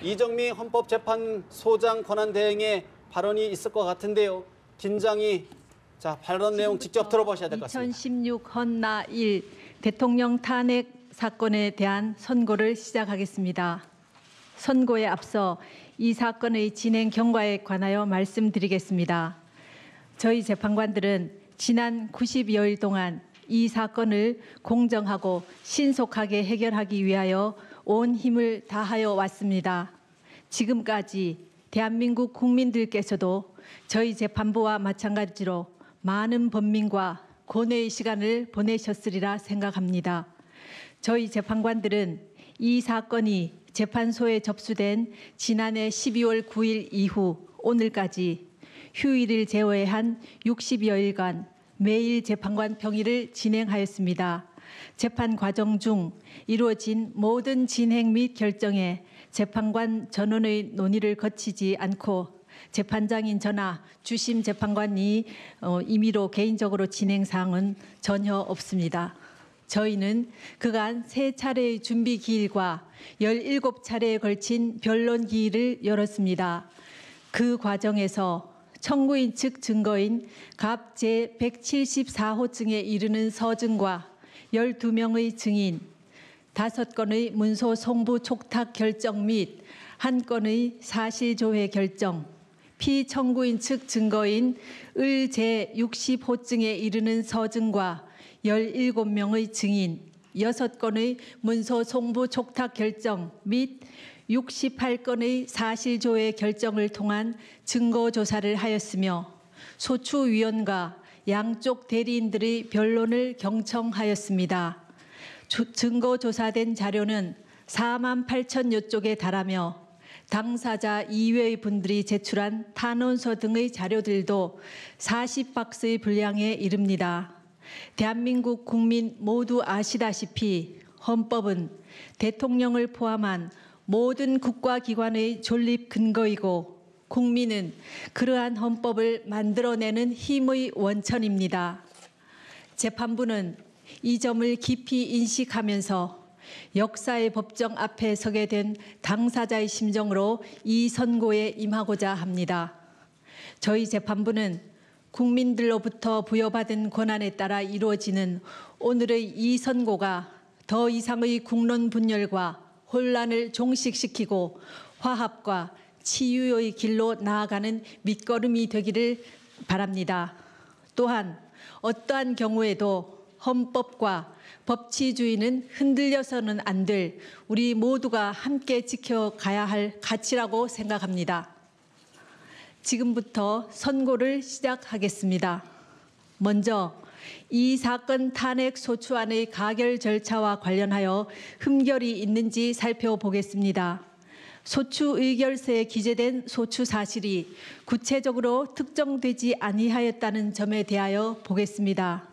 이정미 헌법재판소장 권한대행의 발언이 있을 것 같은데요. 긴장이 발언 내용 직접 들어보셔야 될 것 같습니다. 2016 헌나 1 대통령 탄핵 사건에 대한 선고를 시작하겠습니다. 선고에 앞서 이 사건의 진행 경과에 관하여 말씀드리겠습니다. 저희 재판관들은 지난 90여일 동안 이 사건을 공정하고 신속하게 해결하기 위하여 온 힘을 다하여 왔습니다. 지금까지 대한민국 국민들께서도 저희 재판부와 마찬가지로 많은 범민과 고뇌의 시간을 보내셨으리라 생각합니다. 저희 재판관들은 이 사건이 재판소에 접수된 지난해 12월 9일 이후 오늘까지 휴일을 제외한 60여일간 매일 재판관 평의를 진행하였습니다. 재판 과정 중 이루어진 모든 진행 및 결정에 재판관 전원의 논의를 거치지 않고 재판장인 저나 주심 재판관이 임의로 개인적으로 진행 사항은 전혀 없습니다. 저희는 그간 3차례의 준비 기일과 17차례에 걸친 변론 기일을 열었습니다. 그 과정에서 청구인 측 증거인 갑 제174호증에 이르는 서증과 12명의 증인, 5건의 문서 송부 촉탁 결정 및 1건의 사실조회 결정, 피청구인 측 증거인 을 제60호증에 이르는 서증과 17명의 증인, 6건의 문서 송부 촉탁 결정 및 68건의 사실조회 결정을 통한 증거조사를 하였으며 소추위원과 양쪽 대리인들의 변론을 경청하였습니다. 증거조사된 자료는 4만 8천여 쪽에 달하며 당사자 이외의 분들이 제출한 탄원서 등의 자료들도 40박스의 분량에 이릅니다. 대한민국 국민 모두 아시다시피 헌법은 대통령을 포함한 모든 국가기관의 존립 근거이고 국민은 그러한 헌법을 만들어내는 힘의 원천입니다. 재판부는 이 점을 깊이 인식하면서 역사의 법정 앞에 서게 된 당사자의 심정으로 이 선고에 임하고자 합니다. 저희 재판부는 국민들로부터 부여받은 권한에 따라 이루어지는 오늘의 이 선고가 더 이상의 국론 분열과 혼란을 종식시키고 화합과 치유의 길로 나아가는 밑거름이 되기를 바랍니다. 또한 어떠한 경우에도 헌법과 법치주의는 흔들려서는 안 될 우리 모두가 함께 지켜가야 할 가치라고 생각합니다. 지금부터 선고를 시작하겠습니다. 먼저 이 사건 탄핵 소추안의 가결 절차와 관련하여 흠결이 있는지 살펴보겠습니다. 소추 의결서에 기재된 소추 사실이 구체적으로 특정되지 아니하였다는 점에 대하여 보겠습니다.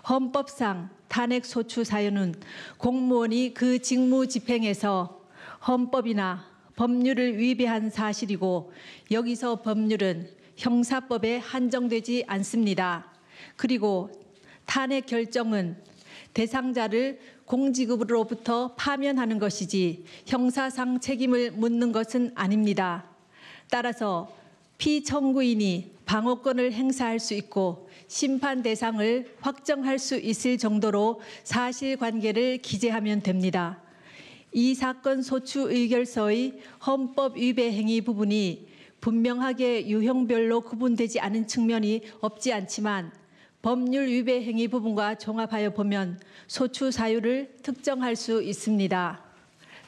헌법상 탄핵 소추 사유는 공무원이 그 직무 집행에서 헌법이나 법률을 위배한 사실이고 여기서 법률은 형사법에 한정되지 않습니다. 그리고 탄핵 결정은 대상자를 공직으로부터 파면하는 것이지 형사상 책임을 묻는 것은 아닙니다. 따라서 피청구인이 방어권을 행사할 수 있고 심판 대상을 확정할 수 있을 정도로 사실관계를 기재하면 됩니다. 이 사건 소추 의결서의 헌법 위배 행위 부분이 분명하게 유형별로 구분되지 않은 측면이 없지 않지만 법률 위배 행위 부분과 종합하여 보면 소추 사유를 특정할 수 있습니다.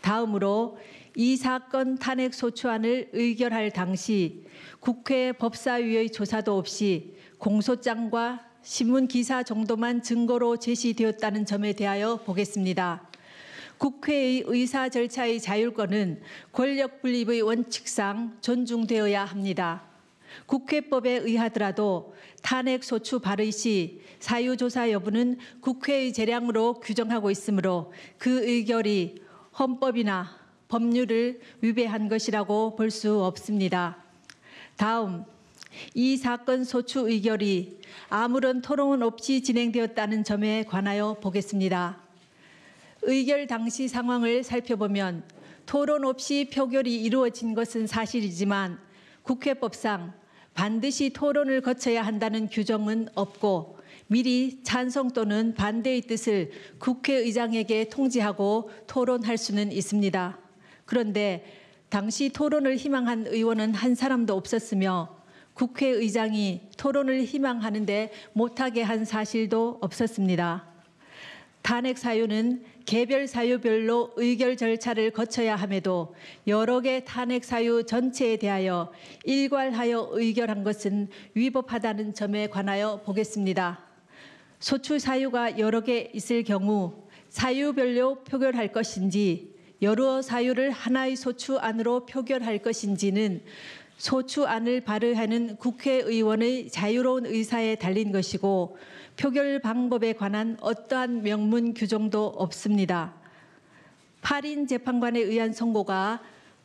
다음으로 이 사건 탄핵 소추안을 의결할 당시 국회 법사위의 조사도 없이 공소장과 신문기사 정도만 증거로 제시되었다는 점에 대하여 보겠습니다. 국회의 의사 절차의 자율권은 권력 분립의 원칙상 존중되어야 합니다. 국회법에 의하더라도 탄핵 소추 발의 시 사유조사 여부는 국회의 재량으로 규정하고 있으므로 그 의결이 헌법이나 법률을 위배한 것이라고 볼 수 없습니다. 다음, 이 사건 소추 의결이 아무런 토론 없이 진행되었다는 점에 관하여 보겠습니다. 의결 당시 상황을 살펴보면 토론 없이 표결이 이루어진 것은 사실이지만 국회법상 반드시 토론을 거쳐야 한다는 규정은 없고 미리 찬성 또는 반대의 뜻을 국회의장에게 통지하고 토론할 수는 있습니다. 그런데 당시 토론을 희망한 의원은 한 사람도 없었으며 국회의장이 토론을 희망하는데 못하게 한 사실도 없었습니다. 탄핵 사유는 개별 사유별로 의결 절차를 거쳐야 함에도 여러 개 탄핵 사유 전체에 대하여 일괄하여 의결한 것은 위법하다는 점에 관하여 보겠습니다. 소추 사유가 여러 개 있을 경우 사유별로 표결할 것인지 여러 사유를 하나의 소추안으로 표결할 것인지는 소추안을 발의하는 국회의원의 자유로운 의사에 달린 것이고 표결 방법에 관한 어떠한 명문 규정도 없습니다. 8인 재판관에 의한 선고가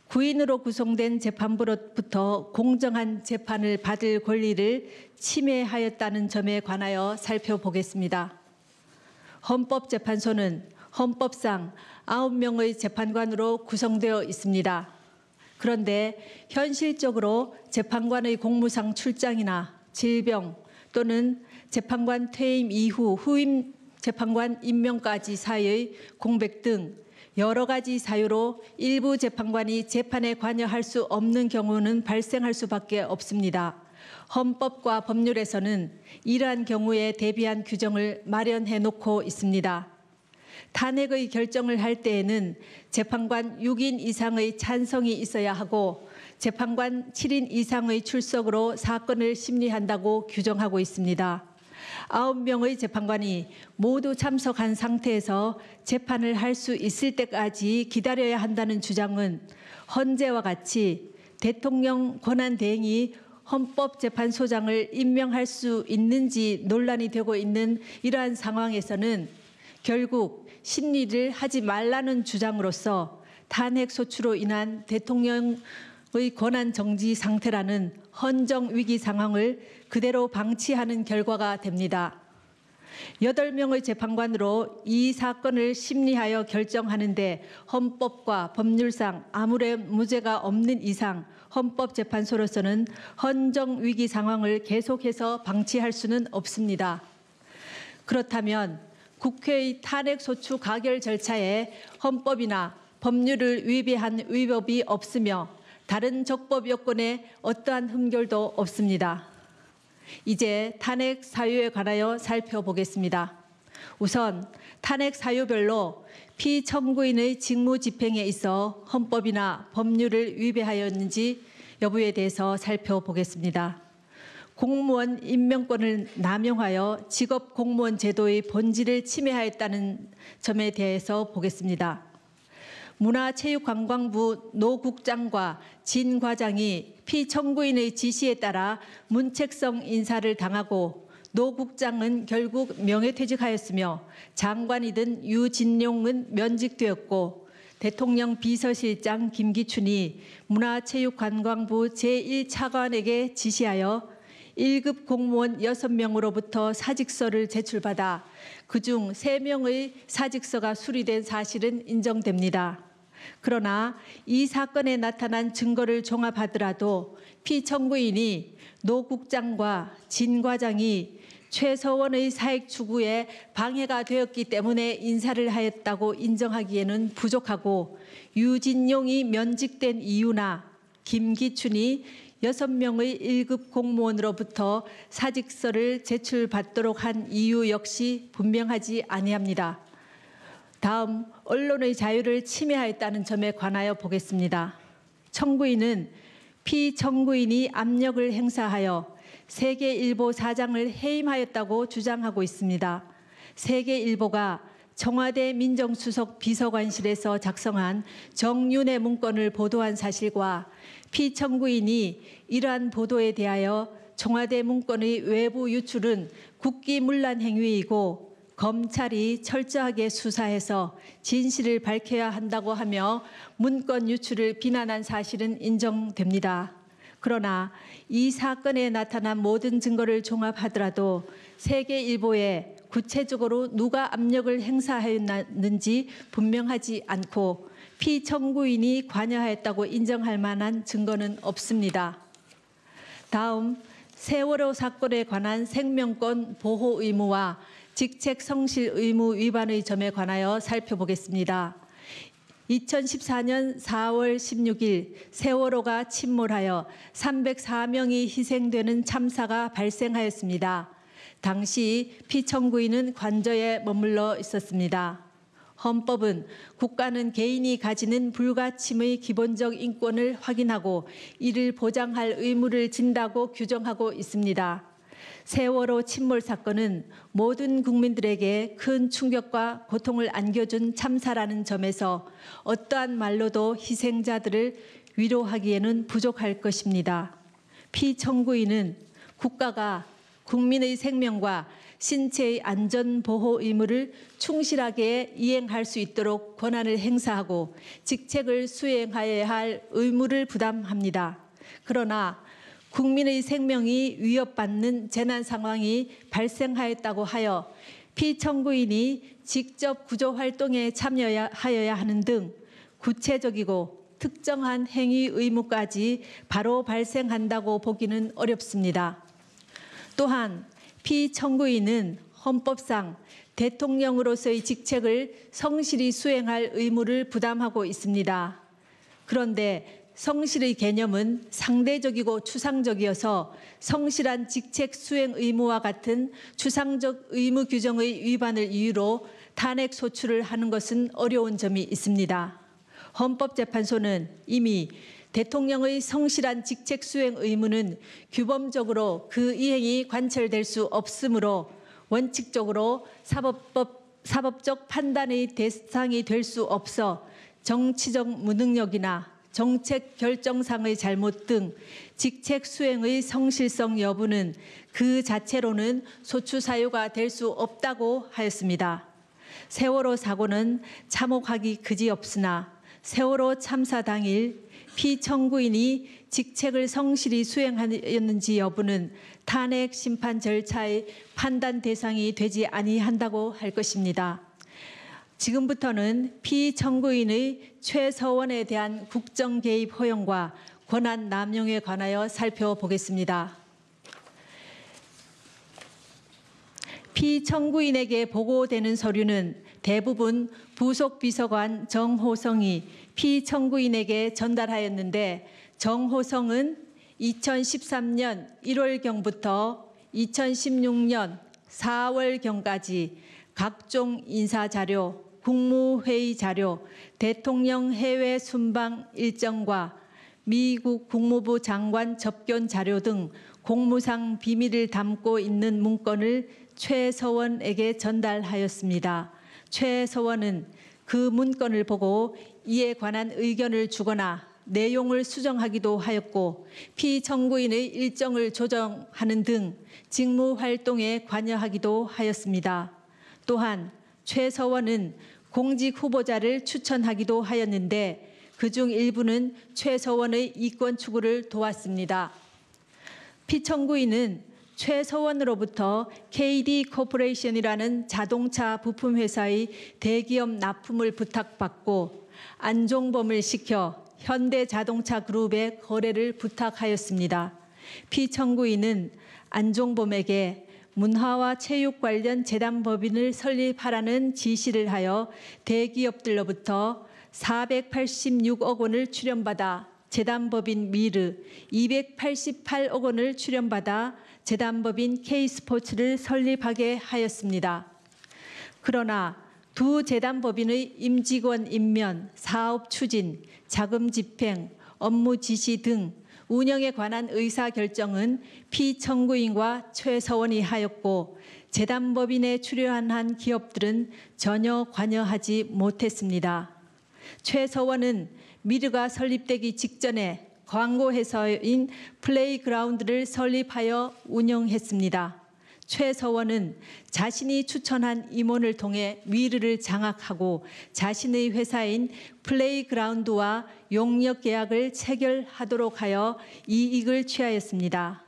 9인으로 구성된 재판부로부터 공정한 재판을 받을 권리를 침해하였다는 점에 관하여 살펴보겠습니다. 헌법재판소는 헌법상 9명의 재판관으로 구성되어 있습니다. 그런데 현실적으로 재판관의 공무상 출장이나 질병 또는 재판관 퇴임 이후 후임 재판관 임명까지 사이의 공백 등 여러 가지 사유로 일부 재판관이 재판에 관여할 수 없는 경우는 발생할 수밖에 없습니다. 헌법과 법률에서는 이러한 경우에 대비한 규정을 마련해 놓고 있습니다. 탄핵의 결정을 할 때에는 재판관 6인 이상의 찬성이 있어야 하고 재판관 7인 이상의 출석으로 사건을 심리한다고 규정하고 있습니다. 9명의 재판관이 모두 참석한 상태에서 재판을 할 수 있을 때까지 기다려야 한다는 주장은 헌재와 같이 대통령 권한대행이 헌법재판소장을 임명할 수 있는지 논란이 되고 있는 이러한 상황에서는 결국 심리를 하지 말라는 주장으로서 탄핵 소추로 인한 대통령의 권한 정지 상태라는 헌정 위기 상황을 그대로 방치하는 결과가 됩니다. 8명의 재판관으로 이 사건을 심리하여 결정하는데 헌법과 법률상 아무런 문제가 없는 이상 헌법재판소로서는 헌정 위기 상황을 계속해서 방치할 수는 없습니다. 그렇다면 국회의 탄핵소추 가결 절차에 헌법이나 법률을 위배한 위법이 없으며 다른 적법 요건에 어떠한 흠결도 없습니다. 이제 탄핵 사유에 관하여 살펴보겠습니다. 우선 탄핵 사유별로 피청구인의 직무 집행에 있어 헌법이나 법률을 위배하였는지 여부에 대해서 살펴보겠습니다. 공무원 임명권을 남용하여 직업 공무원 제도의 본질을 침해하였다는 점에 대해서 보겠습니다. 문화체육관광부 노 국장과 진 과장이 피청구인의 지시에 따라 문책성 인사를 당하고 노 국장은 결국 명예퇴직하였으며 장관이던 유진룡은 면직되었고 대통령 비서실장 김기춘이 문화체육관광부 제1차관에게 지시하여 1급 공무원 6명으로부터 사직서를 제출받아 그중 3명의 사직서가 수리된 사실은 인정됩니다. 그러나 이 사건에 나타난 증거를 종합하더라도 피청구인이 노 국장과 진 과장이 최서원의 사익 추구에 방해가 되었기 때문에 인사를 하였다고 인정하기에는 부족하고 유진용이 면직된 이유나 김기춘이 6명의 1급 공무원으로부터 사직서를 제출받도록 한 이유 역시 분명하지 아니합니다. 다음, 언론의 자유를 침해하였다는 점에 관하여 보겠습니다. 청구인은 피청구인이 압력을 행사하여 세계일보 사장을 해임하였다고 주장하고 있습니다. 세계일보가 청와대 민정수석 비서관실에서 작성한 정윤회 문건을 보도한 사실과 피청구인이 이러한 보도에 대하여 청와대 문건의 외부 유출은 국기문란 행위이고 검찰이 철저하게 수사해서 진실을 밝혀야 한다고 하며 문건 유출을 비난한 사실은 인정됩니다. 그러나 이 사건에 나타난 모든 증거를 종합하더라도 세계일보에 구체적으로 누가 압력을 행사하였는지 분명하지 않고 피청구인이 관여하였다고 인정할 만한 증거는 없습니다. 다음, 세월호 사건에 관한 생명권 보호 의무와 직책 성실 의무 위반의 점에 관하여 살펴보겠습니다. 2014년 4월 16일 세월호가 침몰하여 304명이 희생되는 참사가 발생하였습니다. 당시 피청구인은 관저에 머물러 있었습니다. 헌법은 국가는 개인이 가지는 불가침의 기본적 인권을 확인하고 이를 보장할 의무를 진다고 규정하고 있습니다. 세월호 침몰 사건은 모든 국민들에게 큰 충격과 고통을 안겨준 참사라는 점에서 어떠한 말로도 희생자들을 위로하기에는 부족할 것입니다. 피청구인은 국가가 국민의 생명과 신체의 안전 보호 의무를 충실하게 이행할 수 있도록 권한을 행사하고 직책을 수행하여야 할 의무를 부담합니다. 그러나 국민의 생명이 위협받는 재난 상황이 발생하였다고 하여 피청구인이 직접 구조 활동에 참여하여야 하는 등 구체적이고 특정한 행위 의무까지 바로 발생한다고 보기는 어렵습니다. 또한 피청구인은 헌법상 대통령으로서의 직책을 성실히 수행할 의무를 부담하고 있습니다. 그런데 성실의 개념은 상대적이고 추상적이어서 성실한 직책 수행 의무와 같은 추상적 의무 규정의 위반을 이유로 탄핵 소추를 하는 것은 어려운 점이 있습니다. 헌법재판소는 이미 대통령의 성실한 직책 수행 의무는 규범적으로 그 이행이 관철될 수 없으므로 원칙적으로 사법적 판단의 대상이 될 수 없어 정치적 무능력이나 정책 결정상의 잘못 등 직책 수행의 성실성 여부는 그 자체로는 소추 사유가 될 수 없다고 하였습니다. 세월호 사고는 참혹하기 그지없으나 세월호 참사 당일 피청구인이 직책을 성실히 수행하였는지 여부는 탄핵 심판 절차의 판단 대상이 되지 아니한다고 할 것입니다. 지금부터는 피청구인의 최서원에 대한 국정 개입 허용과 권한 남용에 관하여 살펴보겠습니다. 피청구인에게 보고되는 서류는 대부분 부속 비서관 정호성이 피청구인에게 전달하였는데 정호성은 2013년 1월경부터 2016년 4월경까지 각종 인사자료, 국무회의 자료, 대통령 해외 순방 일정과 미국 국무부 장관 접견 자료 등 공무상 비밀을 담고 있는 문건을 최서원에게 전달하였습니다. 최서원은 그 문건을 보고 이에 관한 의견을 주거나 내용을 수정하기도 하였고 피청구인의 일정을 조정하는 등 직무 활동에 관여하기도 하였습니다. 또한 최서원은 공직 후보자를 추천하기도 하였는데 그중 일부는 최서원의 이권 추구를 도왔습니다. 피청구인은 최서원으로부터 KD 코퍼레이션이라는 자동차 부품 회사의 대기업 납품을 부탁받고 안종범을 시켜 현대자동차 그룹의 거래를 부탁하였습니다. 피청구인은 안종범에게 문화와 체육 관련 재단법인을 설립하라는 지시를 하여 대기업들로부터 486억 원을 출연받아 재단법인 미르, 288억 원을 출연받아 재단법인 K스포츠를 설립하게 하였습니다. 그러나 두 재단법인의 임직원 임면, 사업 추진, 자금 집행, 업무 지시 등 운영에 관한 의사결정은 피청구인과 최서원이 하였고 재단법인에 출연한 기업들은 전혀 관여하지 못했습니다. 최서원은 미르가 설립되기 직전에 광고회사인 플레이그라운드를 설립하여 운영했습니다. 최서원은 자신이 추천한 임원을 통해 미르를 장악하고 자신의 회사인 플레이그라운드와 용역 계약을 체결하도록 하여 이익을 취하였습니다.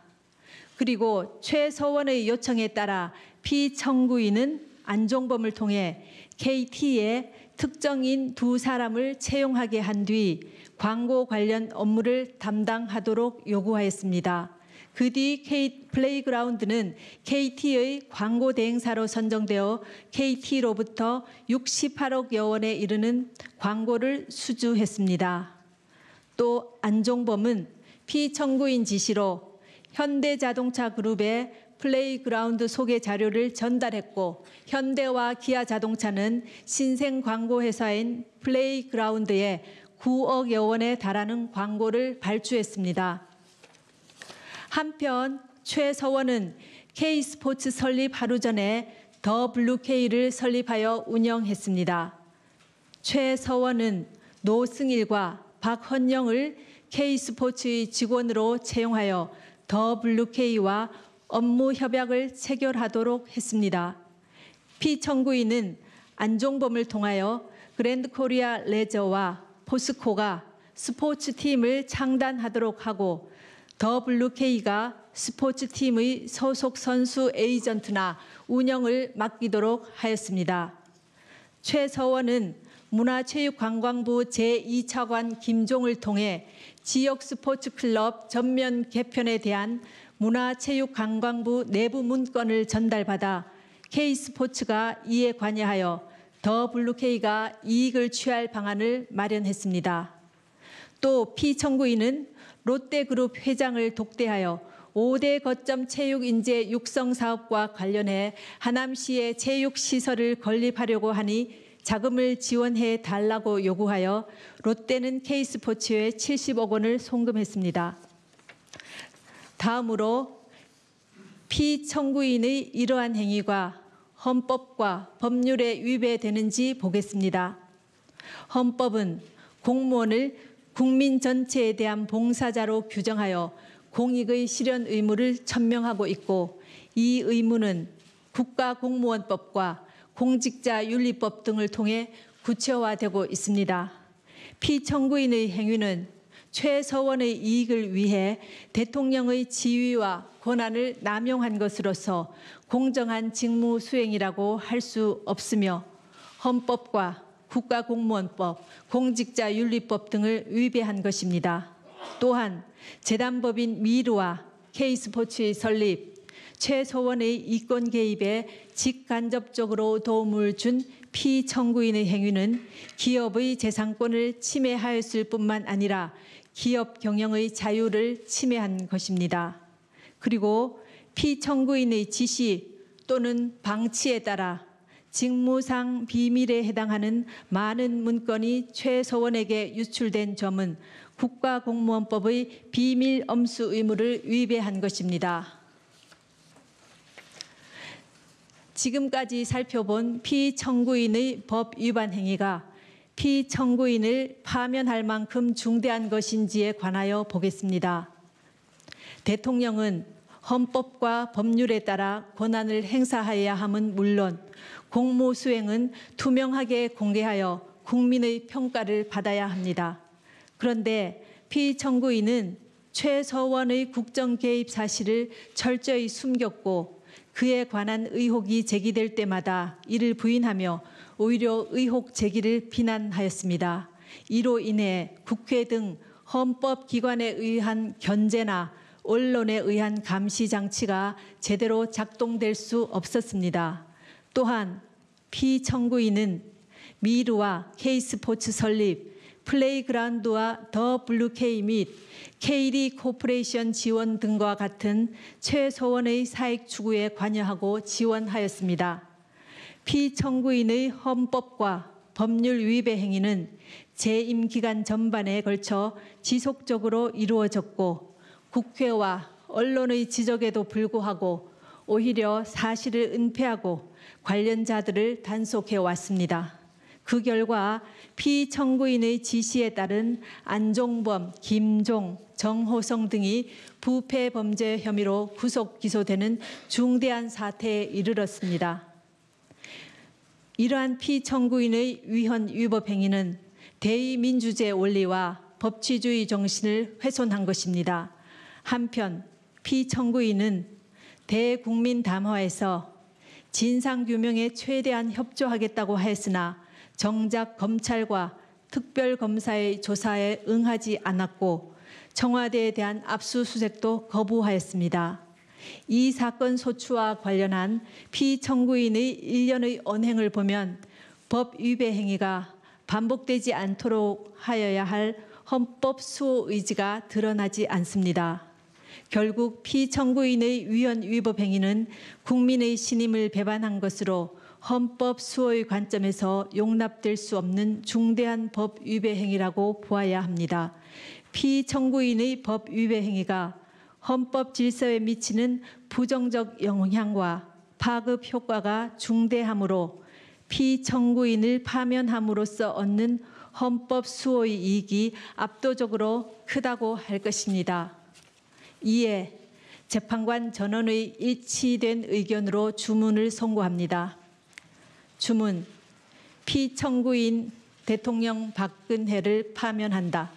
그리고 최서원의 요청에 따라 피청구인은 안종범을 통해 KT에 특정인 2사람을 채용하게 한 뒤 광고 관련 업무를 담당하도록 요구하였습니다. 그 뒤 플레이그라운드는 KT의 광고 대행사로 선정되어 KT로부터 68억여 원에 이르는 광고를 수주했습니다. 또 안종범은 피청구인 지시로 현대자동차 그룹에 플레이그라운드 소개 자료를 전달했고 현대와 기아자동차는 신생 광고 회사인 플레이그라운드에 9억여 원에 달하는 광고를 발주했습니다. 한편 최서원은 K스포츠 설립 하루 전에 더 블루K를 설립하여 운영했습니다. 최서원은 노승일과 박헌영을 K스포츠의 직원으로 채용하여 더 블루K와 업무 협약을 체결하도록 했습니다. 피청구인은 안종범을 통하여 그랜드코리아 레저와 포스코가 스포츠팀을 창단하도록 하고 WK가 스포츠팀의 소속 선수 에이전트나 운영을 맡기도록 하였습니다. 최서원은 문화체육관광부 제2차관 김종을 통해 지역 스포츠클럽 전면 개편에 대한 문화체육관광부 내부 문건을 전달받아 K스포츠가 이에 관여하여 WK가 이익을 취할 방안을 마련했습니다. 또 피청구인은 롯데그룹 회장을 독대하여 5대 거점 체육인재 육성 사업과 관련해 하남시에 체육시설을 건립하려고 하니 자금을 지원해 달라고 요구하여 롯데는 K스포츠에 70억 원을 송금했습니다. 다음으로 피청구인의 이러한 행위가 헌법과 법률에 위배되는지 보겠습니다. 헌법은 공무원을 국민 전체에 대한 봉사자로 규정하여 공익의 실현 의무를 천명하고 있고 이 의무는 국가공무원법과 공직자윤리법 등을 통해 구체화되고 있습니다. 피청구인의 행위는 최서원의 이익을 위해 대통령의 지위와 권한을 남용한 것으로서 공정한 직무 수행이라고 할 수 없으며 헌법과 국가공무원법, 공직자윤리법 등을 위배한 것입니다. 또한 재단법인 미르와 K스포츠의 설립, 최서원의 이권 개입에 직간접적으로 도움을 준 피청구인의 행위는 기업의 재산권을 침해하였을 뿐만 아니라 기업 경영의 자유를 침해한 것입니다. 그리고 피청구인의 지시 또는 방치에 따라 직무상 비밀에 해당하는 많은 문건이 최서원에게 유출된 점은 국가공무원법의 비밀 엄수 의무를 위배한 것입니다. 지금까지 살펴본 피청구인의 법 위반 행위가 피청구인을 파면할 만큼 중대한 것인지에 관하여 보겠습니다. 대통령은 헌법과 법률에 따라 권한을 행사해야 함은 물론 공무 수행은 투명하게 공개하여 국민의 평가를 받아야 합니다. 그런데 피청구인은 최서원의 국정 개입 사실을 철저히 숨겼고 그에 관한 의혹이 제기될 때마다 이를 부인하며 오히려 의혹 제기를 비난하였습니다. 이로 인해 국회 등 헌법기관에 의한 견제나 언론에 의한 감시 장치가 제대로 작동될 수 없었습니다. 또한 피청구인은 미르와 K스포츠 설립, 플레이그라운드와 더 블루K 및 KD 코퍼레이션 지원 등과 같은 최서원의 사익 추구에 관여하고 지원하였습니다. 피청구인의 헌법과 법률 위배 행위는 재임 기간 전반에 걸쳐 지속적으로 이루어졌고 국회와 언론의 지적에도 불구하고 오히려 사실을 은폐하고 관련자들을 단속해 왔습니다. 그 결과 피청구인의 지시에 따른 안종범, 김종, 정호성 등이 부패 범죄 혐의로 구속 기소되는 중대한 사태에 이르렀습니다. 이러한 피청구인의 위헌 위법 행위는 대의민주제 원리와 법치주의 정신을 훼손한 것입니다. 한편 피청구인은 대국민 담화에서 진상규명에 최대한 협조하겠다고 하였으나 정작 검찰과 특별검사의 조사에 응하지 않았고 청와대에 대한 압수수색도 거부하였습니다. 이 사건 소추와 관련한 피청구인의 일련의 언행을 보면 법 위배 행위가 반복되지 않도록 하여야 할 헌법 수호 의지가 드러나지 않습니다. 결국 피청구인의 위헌 위법 행위는 국민의 신임을 배반한 것으로 헌법 수호의 관점에서 용납될 수 없는 중대한 법 위배 행위라고 보아야 합니다. 피청구인의 법 위배 행위가 헌법 질서에 미치는 부정적 영향과 파급 효과가 중대하므로 피청구인을 파면함으로써 얻는 헌법 수호의 이익이 압도적으로 크다고 할 것입니다. 이에 재판관 전원의 일치된 의견으로 주문을 선고합니다. 주문, 피청구인 대통령 박근혜를 파면한다.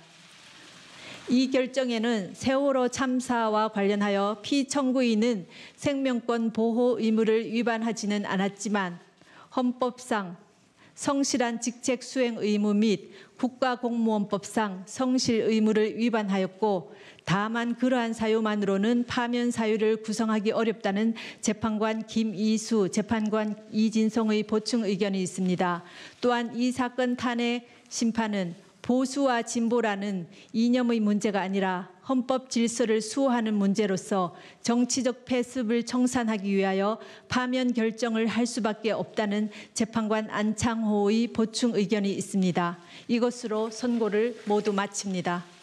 이 결정에는 세월호 참사와 관련하여 피청구인은 생명권 보호 의무를 위반하지는 않았지만 헌법상 성실한 직책 수행 의무 및 국가공무원법상 성실 의무를 위반하였고 다만 그러한 사유만으로는 파면 사유를 구성하기 어렵다는 재판관 김이수, 재판관 이진성의 보충 의견이 있습니다. 또한 이 사건 탄핵 심판은 보수와 진보라는 이념의 문제가 아니라 헌법 질서를 수호하는 문제로서 정치적 패습을 청산하기 위하여 파면 결정을 할 수밖에 없다는 재판관 안창호의 보충 의견이 있습니다. 이것으로 선고를 모두 마칩니다.